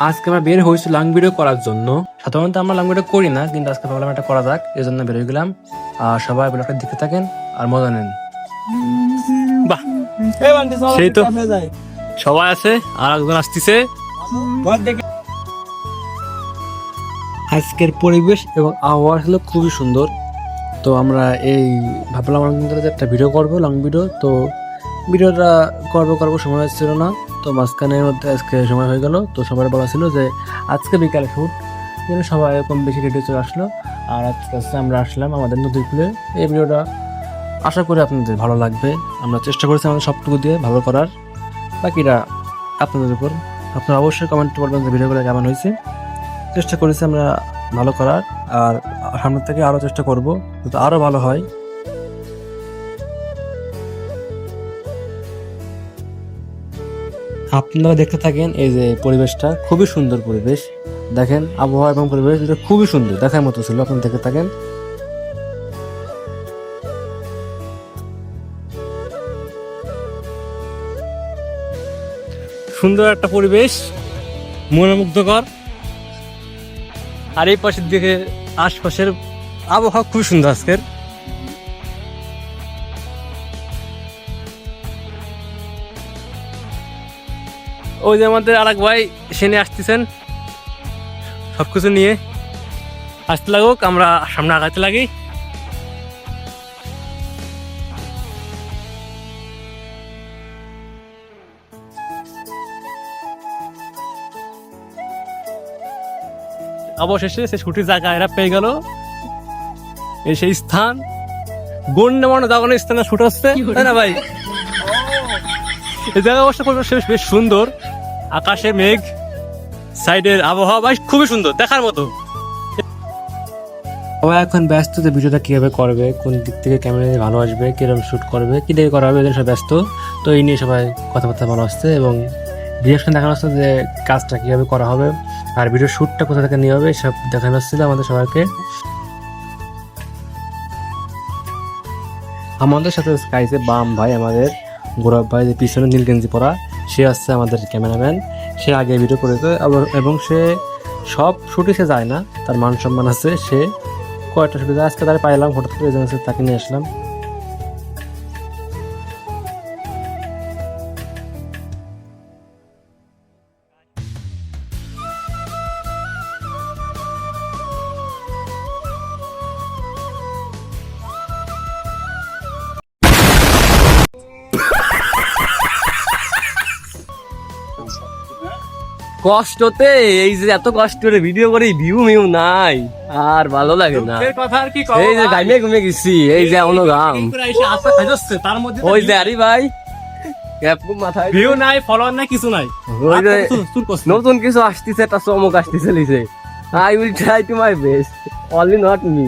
আজকে আমরা বের হয়েছি লং ভিডিও করার জন্য। সাধারণত আমরা লং ভিডিও করি না, কিন্তু আজকে ভাবলাম এটা করা যাক, এই জন্য বের হয়ে গেলাম। আর সবাই ব্লগটা দেখতে থাকেন আর মজা নেন। বাহ, সেই তো সবাই আছে আর একজন আসতেছে। আজকের পরিবেশ এবং আবহাওয়া ছিল খুবই সুন্দর। তো আমরা এই ভাবলাম একটা ভিডিও করবো, লং ভিডিও। তো ভিডিওটা করবো সময় ছিল না, তো মাঝখানের মধ্যে আজকে সময় হয়ে গেল। তো সবার বলা ছিল যে আজকে বিকালে শুট, যেন সবাই কম বেশি রেডি চলে আসলো। আর আজকে আমরা আসলাম আমাদের নদীর কূলে। এই ভিডিওটা আশা করি আপনাদের ভালো লাগবে। আমরা চেষ্টা করেছি আমাদের সবটুকু দিয়ে ভালো করার, বাকিটা আপনাদের উপর। আপনারা অবশ্যই কমেন্টে বলবেন যে ভিডিওগুলো কেমন হয়েছে। চেষ্টা করেছি আমরা ভালো করার, আর সামনের থেকে আরও চেষ্টা করবো যাতে আরও ভালো হয়। আপনারা দেখতে থাকেন। এই যে পরিবেশটা খুবই সুন্দর পরিবেশ, দেখেন আবহাওয়া এবং পরিবেশ এটা খুবই সুন্দর, দেখার মতো ছিল। আপনারা দেখতে থাকেন। সুন্দর একটা পরিবেশ, মনোমুগ্ধকর। আর এই পাশের দিকে আশপাশের আবহাওয়া খুবই সুন্দর আজকের। ওই যে আমাদের আর এক ভাই সেনে আসতেছেন, সবকিছু নিয়ে আসতে লাগুক, আমরা সামনে আগাতে লাগি। অবশেষে সে ছুটির জায়গা এরা পেয়ে গেল। এই সেই স্থান, গণ্যমান্য জাগানোর স্থানে শুট হচ্ছে, তাই না ভাই? এই জায়গা অবশ্য বেশ সুন্দর, আকাশে মেঘ, সাইডের আবহাওয়া ভাই খুবই সুন্দর, দেখার মতো। সবাই এখন ব্যস্ত যে ভিডিওটা কিভাবে করবে, কোন দিক থেকে ক্যামেরা ভালো আসবে, কিরকম শুট করবে, কি দিয়ে করা হবে, সব ব্যস্ত। তো এই নিয়ে সবাই কথাবার্তা ভালো আসছে এবং রিয়াকশন দেখানো হচ্ছে যে কাজটা কিভাবে করা হবে আর ভিডিও শুটটা কোথা থেকে নিয়ে হবে, সব দেখানো হচ্ছিল আমাদের সবাইকে। আমাদের সাথে স্কাইসে বাম ভাই, আমাদের গৌরব ভাই, যে পিছনে নীল গেঞ্জি পরা, সে আসছে আমাদের ক্যামেরাম্যান। সে আগে ভিডিও করেছে এবং সে সব শুটে সে যায় না, তার মান সম্মান আছে। সে কয়েকটা শুটে যায়, আজকে তারা পাইলাম হঠাৎ করে, তাকে নিয়ে আসলাম। কষ্টতে এই যে এত কষ্ট করে ভিডিও করে ভিউ মিউ নাই, আর ভালো লাগে না। এই যে গাইমে ঘুমে গেছি, এই যে এমন গাম, ওই যে আরে ভাই মাথায় ভিউ নাই, ফলোয়ার নাই, কিছু নাই। ওই যে নতুন কিছু আসতেছে, একটা চমক আসতেছে লিছে। I will try to my best, only not me.